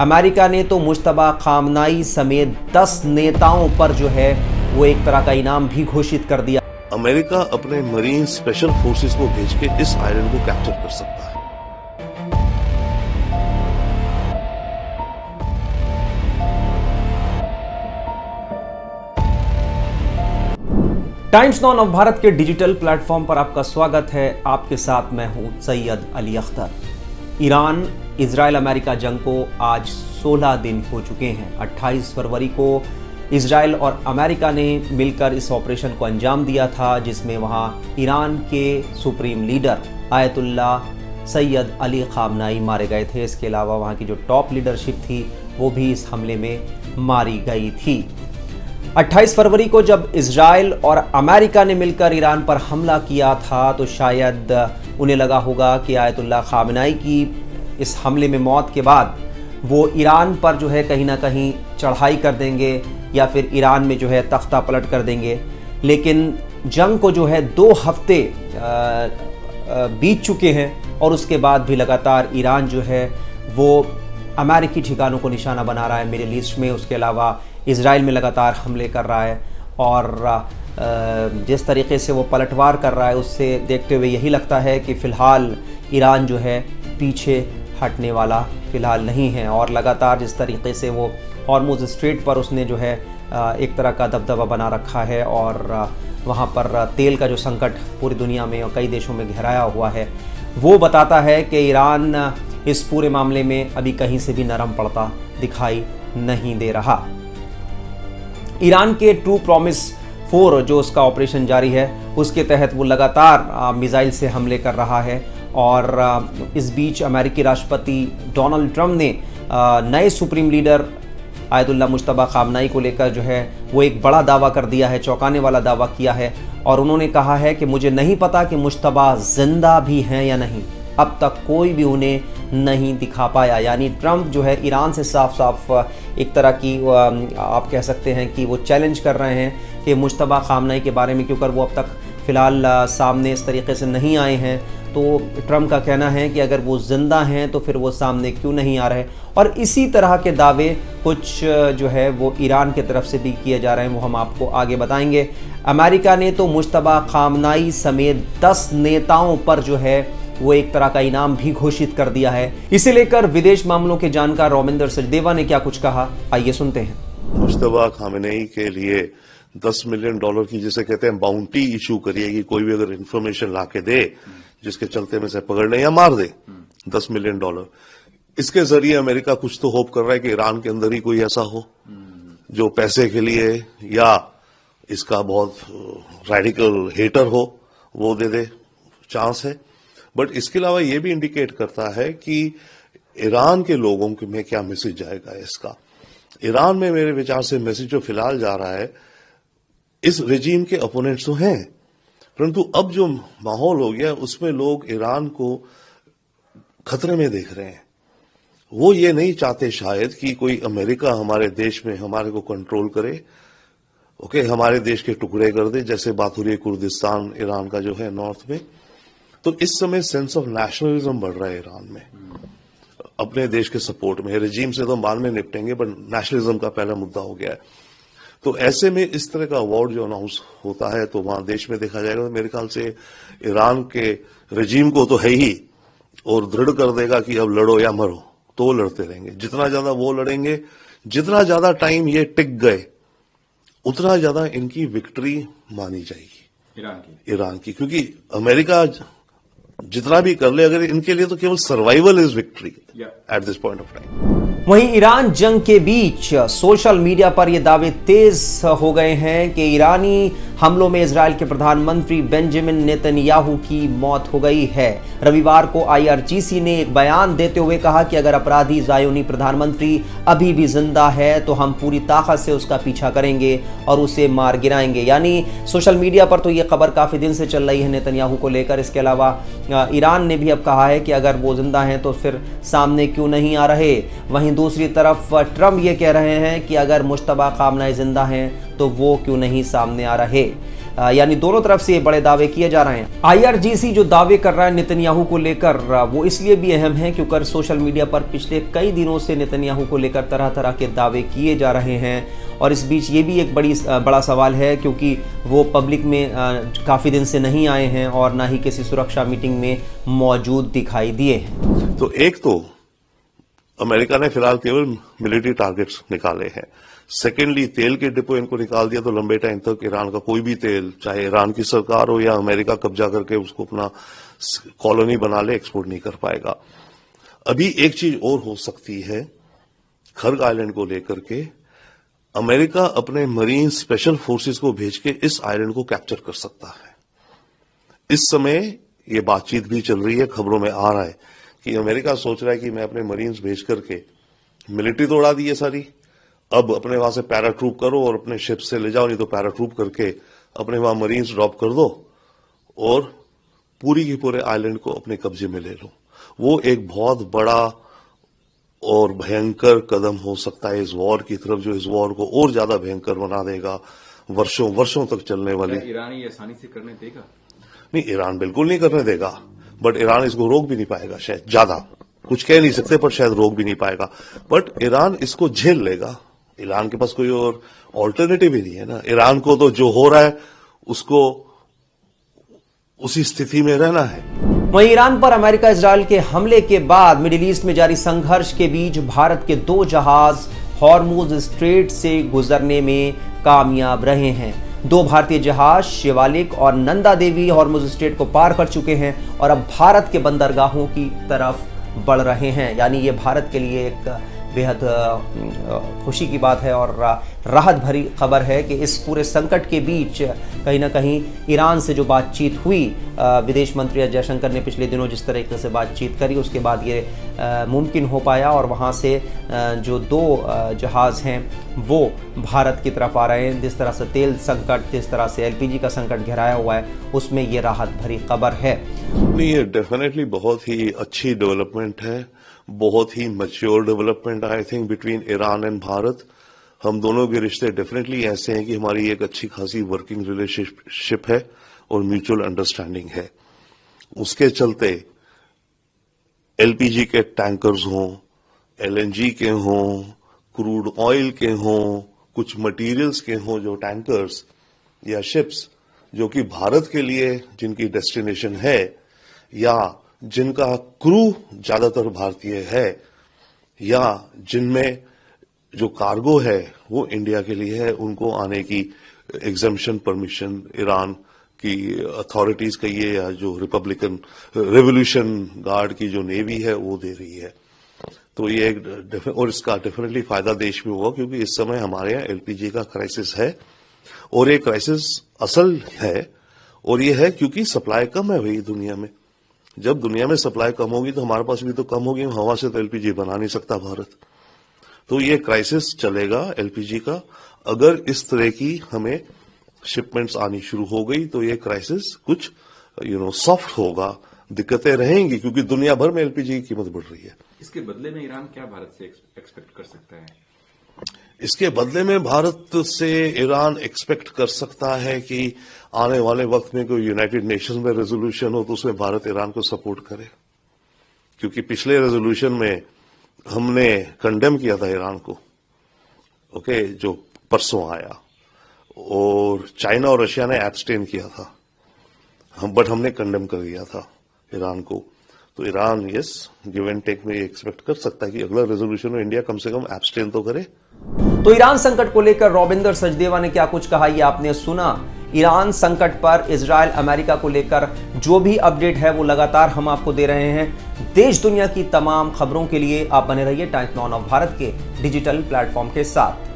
America ने तो मुश्तबा खामनाई समेत 10 नेताओं पर जो है वो एक तरह का इनाम भी घोषित कर दिया। अमेरिका अपने मरीन स्पेशल फोर्सेस को भेज के इस आइलैंड को कैप्चर कर सकता है। टाइम्स नाउ नव भारत के डिजिटल प्लेटफॉर्म पर आपका स्वागत है। आपके साथ मैं हूं Syed Ali Akhtar. Iran Israel America जंग को आज 16 दिन हो चुके हैं। 28 फरवरी को इजराइल और अमेरिका ने मिलकर इस ऑपरेशन को अंजाम दिया था, जिसमें वहां ईरान के supreme leader ayatollah Syed Ali खामनाई मारे गए थे। इसके अलावा वहां की जो टॉप लीडरशिप थी वो भी इस हमले में मारी गई थी। 28 फरवरी को जब इजराइल और अमेरिका ने मिलकर ईरान पर हमला किया था तो शायद उन्हें लगा होगा कि आयतुल्ला खामनाई की इस हमले में मौत के बाद वो ईरान पर जो है कहीं ना कहीं चढ़ाई कर देंगे या फिर ईरान में जो है तख्ता पलट कर देंगे। लेकिन जंग को जो है 2 हफ्ते बीत चुके हैं और उसके बाद भी लगातार ईरान जो है वो अमेरिकी ठिकानों को निशाना बना रहा है मिडिल ईस्ट में। उसके अलावा इजराइल में लगातार हमले कर रहा है और जिस तरीके से वो पलटवार कर रहा है उससे देखते हुए यही लगता है कि फ़िलहाल ईरान जो है पीछे हटने वाला फ़िलहाल नहीं है। और लगातार जिस तरीके से वो हॉर्मुज़ स्ट्रेट पर उसने जो है एक तरह का दबदबा बना रखा है और वहाँ पर तेल का जो संकट पूरी दुनिया में और कई देशों में गहराया हुआ है, वो बताता है कि ईरान इस पूरे मामले में अभी कहीं से भी नरम पड़ता दिखाई नहीं दे रहा। ईरान के ट्रू प्रॉमिस 4 जो उसका ऑपरेशन जारी है उसके तहत वो लगातार मिसाइल से हमले कर रहा है। और इस बीच अमेरिकी राष्ट्रपति डोनाल्ड ट्रंप ने नए सुप्रीम लीडर आयतुल्ला मुश्तबा खामनाई को लेकर जो है वो एक बड़ा दावा कर दिया है, चौंकाने वाला दावा किया है। और उन्होंने कहा है कि मुझे नहीं पता कि मुश्तबा जिंदा भी हैं या नहीं, अब तक कोई भी उन्हें नहीं दिखा पाया। यानी ट्रंप जो है ईरान से साफ साफ एक तरह की आप कह सकते हैं कि वो चैलेंज कर रहे हैं कि मुश्तबा खामनाई के बारे में, क्योंकि वो अब तक फ़िलहाल सामने इस तरीके से नहीं आए हैं। तो ट्रंप का कहना है कि अगर वो ज़िंदा हैं तो फिर वो सामने क्यों नहीं आ रहे। और इसी तरह के दावे कुछ जो है वो ईरान की तरफ से भी किए जा रहे हैं, वो हम आपको आगे बताएंगे। अमेरिका ने तो मुश्तबा खामनाई समेत 10 नेताओं पर जो है वो एक तरह का इनाम भी घोषित कर दिया है। इसे लेकर विदेश मामलों के जानकार रोमिंदर सचदेवा ने क्या कुछ कहा, आइए सुनते हैं। मुश्तबा खामनेई के लिए $10 मिलियन की जिसे कहते हैं बाउंटी इशू करिए कि कोई भी अगर इंफॉर्मेशन ला के दे जिसके चलते में से पकड़ने या मार दे, $10 मिलियन। इसके जरिए अमेरिका कुछ तो होप कर रहा है कि ईरान के अंदर ही कोई ऐसा हो जो पैसे के लिए या इसका बहुत रेडिकल हेटर हो, वो दे दे, चांस है। बट इसके अलावा यह भी इंडिकेट करता है कि ईरान के लोगों में क्या मैसेज जाएगा इसका। ईरान में मेरे विचार से मैसेज जो फिलहाल जा रहा है, इस रेजीम के अपोनेंट्स तो हैं, परंतु अब जो माहौल हो गया उसमें लोग ईरान को खतरे में देख रहे हैं। वो ये नहीं चाहते शायद कि कोई अमेरिका हमारे देश में हमारे को कंट्रोल करे, ओके, हमारे देश के टुकड़े कर दे, जैसे बात हो रही है कुर्दिस्तान ईरान का जो है नॉर्थ में। तो इस समय सेंस ऑफ नेशनलिज्म बढ़ रहा है ईरान में, अपने देश के सपोर्ट में। रेजीम से तो बाद में निपटेंगे, पर नेशनलिज्म का पहला मुद्दा हो गया है। तो ऐसे में इस तरह का अवार्ड जो अनाउंस होता है तो वहां देश में देखा जाएगा, तो मेरे ख्याल से ईरान के रेजीम को तो है ही, और दृढ़ कर देगा कि अब लड़ो या मरो, तो वो लड़ते रहेंगे। जितना ज्यादा वो लड़ेंगे, जितना ज्यादा टाइम ये टिक गए, उतना ज्यादा इनकी विक्ट्री मानी जाएगी ईरान की। क्योंकि अमेरिका जितना भी कर ले, अगर इनके लिए तो केवल survival is victory at this point of time. वहीं ईरान जंग के बीच सोशल मीडिया पर यह दावे तेज हो गए हैं कि ईरानी हमलों में इजराइल के प्रधानमंत्री बेंजामिन नेतन्याहू की मौत हो गई है। रविवार को आईआरजीसी ने एक बयान देते हुए कहा कि अगर अपराधी ज़ायोनी प्रधानमंत्री अभी भी जिंदा है तो हम पूरी ताकत से उसका पीछा करेंगे और उसे मार गिराएंगे। यानी सोशल मीडिया पर तो ये खबर काफ़ी दिन से चल रही है नेतन्याहू को लेकर। इसके अलावा ईरान ने भी अब कहा है कि अगर वो जिंदा हैं तो फिर सामने क्यों नहीं आ रहे। वहीं दूसरी तरफ ट्रंप ये कह रहे हैं कि अगर मुश्तबा खामनाई जिंदा हैं तो वो क्यों नहीं सामने आ रहे। यानी दोनों तरफ से बड़े दावे किए जा रहे हैं। IRGC जो दावे कर रहा है नेतन्याहू को लेकर, वो इसलिए भी अहम है क्योंकि सोशल मीडिया पर पिछले कई दिनों से नेतन्याहू को लेकर तरह तरह के दावे किए जा रहे हैं और इस बीच ये भी एक बड़ा सवाल है क्योंकि वो पब्लिक में काफ़ी दिन से नहीं आए हैं और ना ही किसी सुरक्षा मीटिंग में मौजूद दिखाई दिए हैं। तो एक तो अमेरिका ने फिलहाल केवल मिलिट्री टारगेट्स निकाले हैं। सेकेंडली, तेल के डिपो इनको निकाल दिया तो लंबे टाइम तक ईरान का कोई भी तेल, चाहे ईरान की सरकार हो या अमेरिका कब्जा करके उसको अपना कॉलोनी बना ले, एक्सपोर्ट नहीं कर पाएगा। अभी एक चीज और हो सकती है, खर्ग आइलैंड को लेकर के अमेरिका अपने मरीन स्पेशल फोर्सेस को भेज के इस आइलैंड को कैप्चर कर सकता है। इस समय ये बातचीत भी चल रही है, खबरों में आ रहा है कि अमेरिका सोच रहा है कि मैं अपने मरीन्स भेज करके, मिलिट्री तो उड़ा दी है सारी, अब अपने वहां से पैराट्रूप करो और अपने शिप से ले जाओ, नहीं तो पैराट्रूप करके अपने वहां मरीन्स ड्रॉप कर दो और पूरी की पूरे आइलैंड को अपने कब्जे में ले लो। वो एक बहुत बड़ा और भयंकर कदम हो सकता है इस वॉर की तरफ, जो इस वॉर को और ज्यादा भयंकर बना देगा, वर्षों वर्षों तक चलने वाली। ईरान ये आसानी से करने देगा? नहीं, ईरान बिल्कुल नहीं करने देगा, बट ईरान इसको रोक भी नहीं पाएगा। शायद ज्यादा कुछ कह नहीं सकते, पर शायद रोक भी नहीं पाएगा, बट ईरान इसको झेल लेगा। ईरान के पास कोई और ऑल्टरनेटिव ही नहीं है ना। ईरान को तो जो हो रहा है उसको उसी स्थिति में रहना है। वहीं ईरान पर अमेरिका इजराइल के हमले के बाद मिडिल ईस्ट में जारी संघर्ष के बीच भारत के 2 जहाज हॉर्मुज स्ट्रेट से गुजरने में कामयाब रहे हैं। 2 भारतीय जहाज शिवालिक और नंदा देवी हॉर्मुज स्ट्रेट को पार कर चुके हैं और अब भारत के बंदरगाहों की तरफ बढ़ रहे हैं। यानी ये भारत के लिए एक बेहद खुशी की बात है और राहत भरी खबर है कि इस पूरे संकट के बीच कहीं ना कहीं ईरान से जो बातचीत हुई, विदेश मंत्री एस जयशंकर ने पिछले दिनों जिस तरीके से बातचीत करी, उसके बाद ये मुमकिन हो पाया और वहाँ से जो 2 जहाज़ हैं वो भारत की तरफ आ रहे हैं। जिस तरह से तेल संकट, जिस तरह से LPG का संकट घिराया हुआ है, उसमें ये राहत भरी खबर है। नहीं, ये डेफिनेटली बहुत ही अच्छी डेवलपमेंट है, बहुत ही mature development I think between Iran and Bharat. हम दोनों के रिश्ते डेफिनेटली ऐसे हैं कि हमारी एक अच्छी खासी वर्किंग रिलेशनशिप है और म्यूचुअल अंडरस्टैंडिंग है। उसके चलते LPG के टैंकर्स हों, LNG के हों, क्रूड ऑयल के हों, कुछ मटेरियल्स के हों जो टैंकर्स या शिप्स जो कि भारत के लिए जिनकी डेस्टिनेशन है या जिनका क्रू ज्यादातर भारतीय है या जिनमें जो कार्गो है वो इंडिया के लिए है, उनको आने की एग्जम्पशन परमिशन ईरान की अथॉरिटीज कहिए या जो रिपब्लिकन रेवोल्यूशन गार्ड की जो नेवी है वो दे रही है। तो ये एक और इसका डेफिनेटली फायदा देश में होगा क्योंकि इस समय हमारे यहाँ LPG का क्राइसिस है और ये क्राइसिस असल है और ये है क्योंकि सप्लाई कम है भाई दुनिया में। जब दुनिया में सप्लाई कम होगी तो हमारे पास भी तो कम होगी, हवा से तो LPG बना नहीं सकता भारत। तो ये क्राइसिस चलेगा LPG का। अगर इस तरह की हमें शिपमेंट्स आनी शुरू हो गई तो ये क्राइसिस कुछ सॉफ्ट होगा, दिक्कतें रहेंगी क्योंकि दुनिया भर में LPG की कीमत बढ़ रही है। इसके बदले में ईरान क्या भारत से एक्सपेक्ट कर सकता है? इसके बदले में भारत से ईरान एक्सपेक्ट कर सकता है कि आने वाले वक्त में कोई यूनाइटेड नेशंस में रेजोल्यूशन हो तो उसमें भारत ईरान को सपोर्ट करे, क्योंकि पिछले रेजोल्यूशन में हमने कंडेम किया था ईरान को, ओके, जो परसों आया, और चाइना और रशिया ने एब्सटेन किया था, बट हमने कंडेम कर दिया था ईरान को। तो Iran yes give and take में एक्सपेक्ट कर सकता है कि अगला रेजोल्यूशन में इंडिया कम से कम एब्सटेन तो करे। तो ईरान संकट को लेकर रॉबिंदर सचदेवा ने क्या कुछ कहा, ये आपने सुना। ईरान संकट पर इजराइल अमेरिका को लेकर जो भी अपडेट है वो लगातार हम आपको दे रहे हैं। देश दुनिया की तमाम खबरों के लिए आप बने रहिए टाइम्स नाउ ऑफ भारत के डिजिटल प्लेटफॉर्म के साथ।